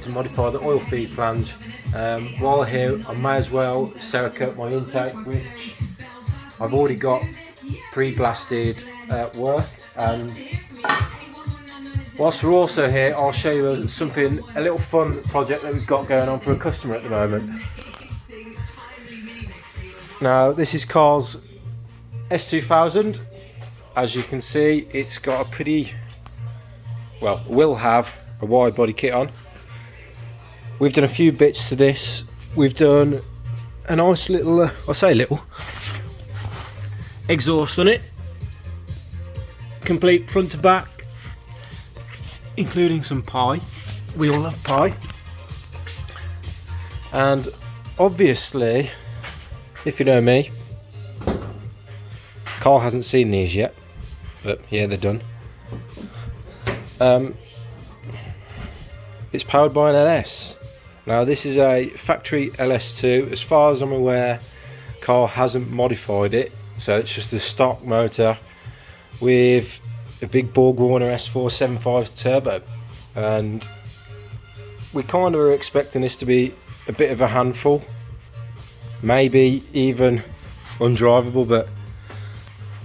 to modify the oil feed flange. While here, I may as well Cerakote my intake, which I've already got pre-blasted worth. And whilst we're also here, I'll show you a little fun project that we've got going on for a customer at the moment. Now, this is Carl's S2000. As you can see, it's got a pretty, well, will have a wide body kit on. We've done a few bits to this. We've done a nice little, I say little, exhaust on it, complete front to back, including some pie. We all love pie. And obviously, if you know me, Carl hasn't seen these yet, but yeah, they're done. It's powered by an LS. Now, this is a factory LS2. As far as I'm aware, Carl hasn't modified it, so it's just a stock motor with a big Borg Warner S475 turbo. And we kind of were expecting this to be a bit of a handful, maybe even undrivable, but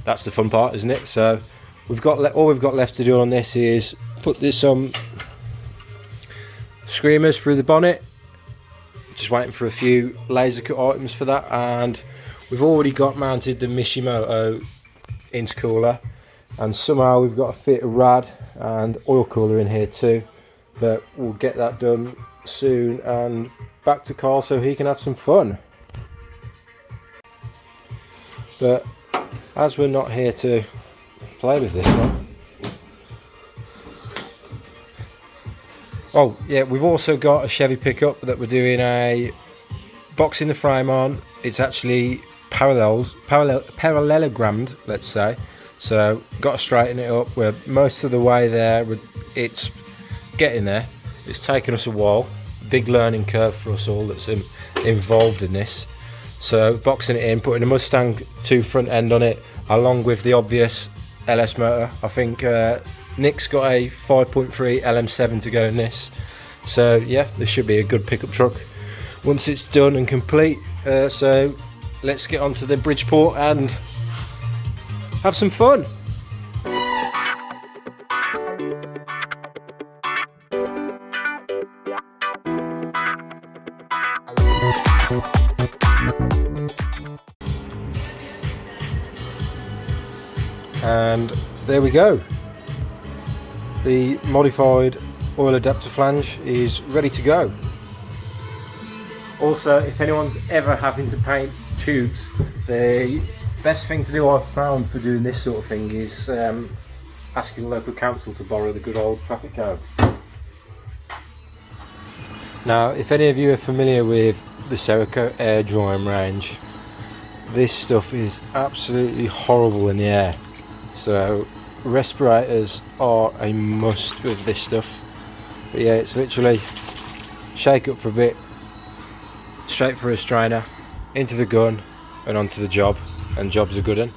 that's the fun part, isn't it? So all we've got left to do on this is put this screamers through the bonnet. Just waiting for a few laser cut items for that, and we've already got mounted the Mishimoto intercooler, and somehow we've got to fit a rad and oil cooler in here too, but we'll get that done soon and back to Carl so he can have some fun. But as we're not here to play with this one, oh yeah, we've also got a Chevy pickup that we're doing a box in the frame on. It's actually parallelogrammed, let's say. So got to straighten it up. We're most of the way there. It's getting there. It's taken us a while. Big learning curve for us all that's involved in this. So boxing it in, putting a Mustang 2 front end on it, along with the obvious LS motor. I think Nick's got a 5.3 LM7 to go in this. So yeah, this should be a good pickup truck once it's done and complete. So let's get onto the Bridgeport and have some fun. And there we go. The modified oil adapter flange is ready to go. Also, if anyone's ever having to paint tubes, the best thing to do I've found for doing this sort of thing is asking the local council to borrow the good old traffic cone. Now, if any of you are familiar with the Cerakote air drying range, this stuff is absolutely horrible in the air. So respirators are a must with this stuff. But yeah, it's literally shake up for a bit, straight for a strainer, into the gun and onto the job, and job's a good one.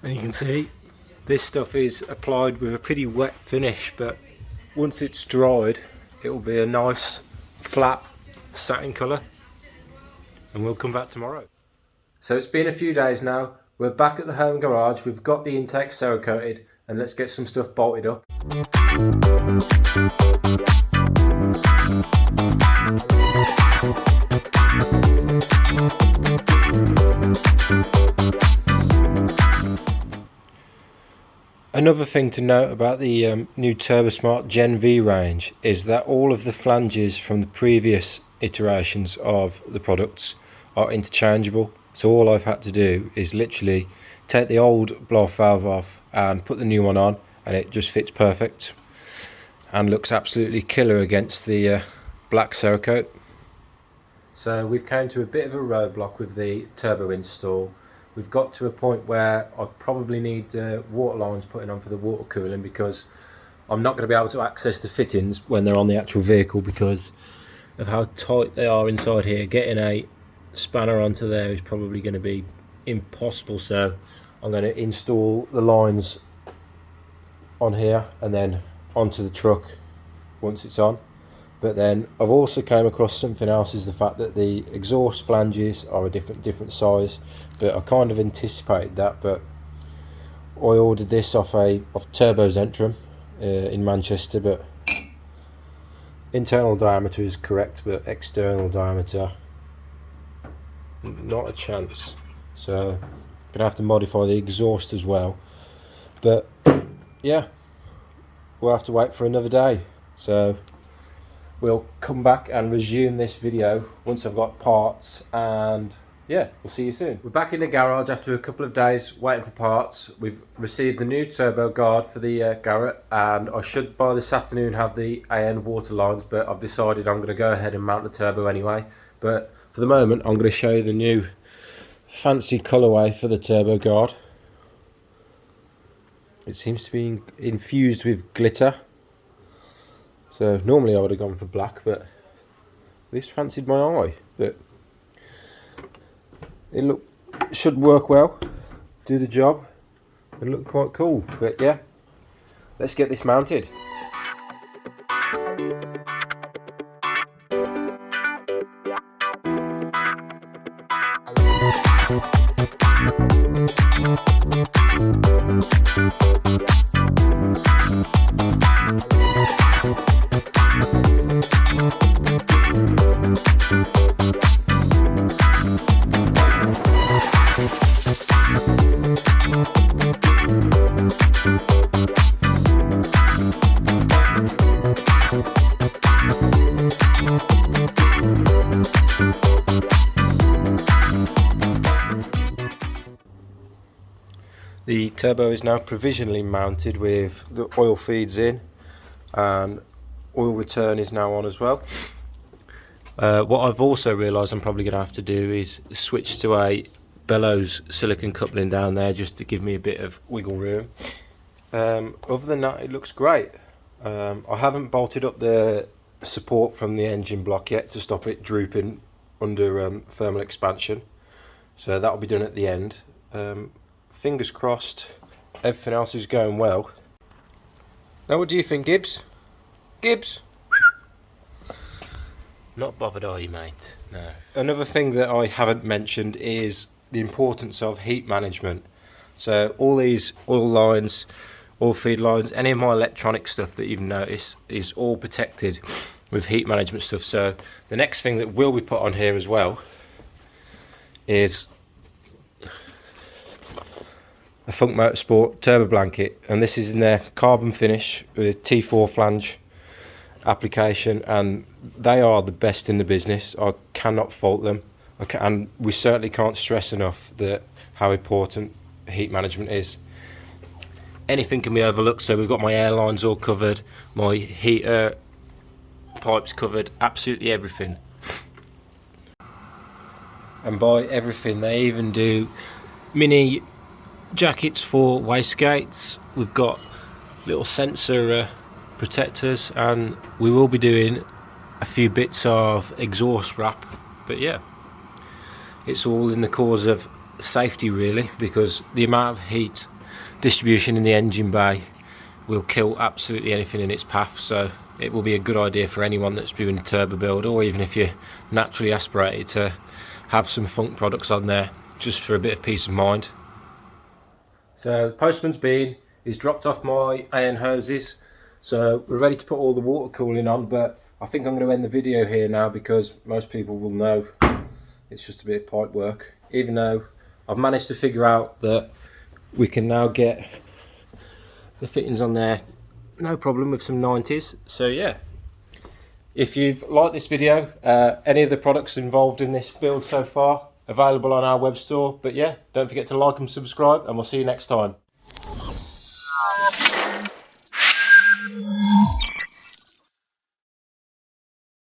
And you can see this stuff is applied with a pretty wet finish, but once it's dried it will be a nice flat satin colour, and we'll come back tomorrow. So it's been a few days now, we're back at the home garage, we've got the intake Cerakoted, and let's get some stuff bolted up. Another thing to note about the new TurboSmart Gen V range is that all of the flanges from the previous iterations of the products are interchangeable. So all I've had to do is literally take the old blow valve off and put the new one on, and it just fits perfect and looks absolutely killer against the black Cerakote. So we've come to a bit of a roadblock with the turbo install. We've got to a point where I probably need water lines putting on for the water cooling, because I'm not going to be able to access the fittings when they're on the actual vehicle because of how tight they are inside here. Getting a spanner onto there is probably going to be impossible, so I'm going to install the lines on here and then onto the truck once it's on. But then I've also came across something else, is the fact that the exhaust flanges are a different size, but I kind of anticipated that. But I ordered this off Turbo Zentrum in Manchester, but internal diameter is correct, but external diameter not a chance, so gonna have to modify the exhaust as well. But yeah, we'll have to wait for another day, so we'll come back and resume this video once I've got parts, and yeah, we'll see you soon. We're back in the garage after a couple of days waiting for parts. We've received the new turbo guard for the Garrett, and I should by this afternoon have the AN water lines, but I've decided I'm going to go ahead and mount the turbo anyway. But for the moment I'm going to show you the new fancy colourway for the turbo guard. It seems to be infused with glitter, so normally I would have gone for black, but this fancied my eye. But it should work well, do the job, and look quite cool. But yeah, let's get this mounted. The turbo is now provisionally mounted with the oil feeds in, and oil return is now on as well. What I've also realised I'm probably going to have to do is switch to a bellows silicon coupling down there, just to give me a bit of wiggle room. Other than that, it looks great. I haven't bolted up the support from the engine block yet to stop it drooping under thermal expansion, so that'll be done at the end. Fingers crossed everything else is going well. Now what do you think, Gibbs? Gibbs? Not bothered, are you, mate? No. Another thing that I haven't mentioned is the importance of heat management. So all these oil lines, oil feed lines, any of my electronic stuff that you've noticed is all protected with heat management stuff. So the next thing that will be put on here as well is a Funk Motorsport turbo blanket, and this is in their carbon finish with T4 flange application, and they are the best in the business. I cannot fault them, and we certainly can't stress enough that how important heat management is. Anything can be overlooked, so we've got my air lines all covered, my heater pipes covered, absolutely everything. And by everything, they even do mini jackets for wastegates. We've got little sensor protectors, and we will be doing a few bits of exhaust wrap. But yeah, it's all in the cause of safety really, because the amount of heat distribution in the engine bay will kill absolutely anything in its path. So it will be a good idea for anyone that's doing a turbo build, or even if you're naturally aspirated, to have some Funk products on there just for a bit of peace of mind. So the postman's been, he's dropped off my AN hoses, so we're ready to put all the water cooling on. But I think I'm going to end the video here now, because most people will know it's just a bit of pipe work, even though I've managed to figure out that we can now get the fittings on there no problem with some 90s. So yeah, if you've liked this video, any of the products involved in this build so far available on our web store. But yeah, don't forget to like and subscribe, and we'll see you next time.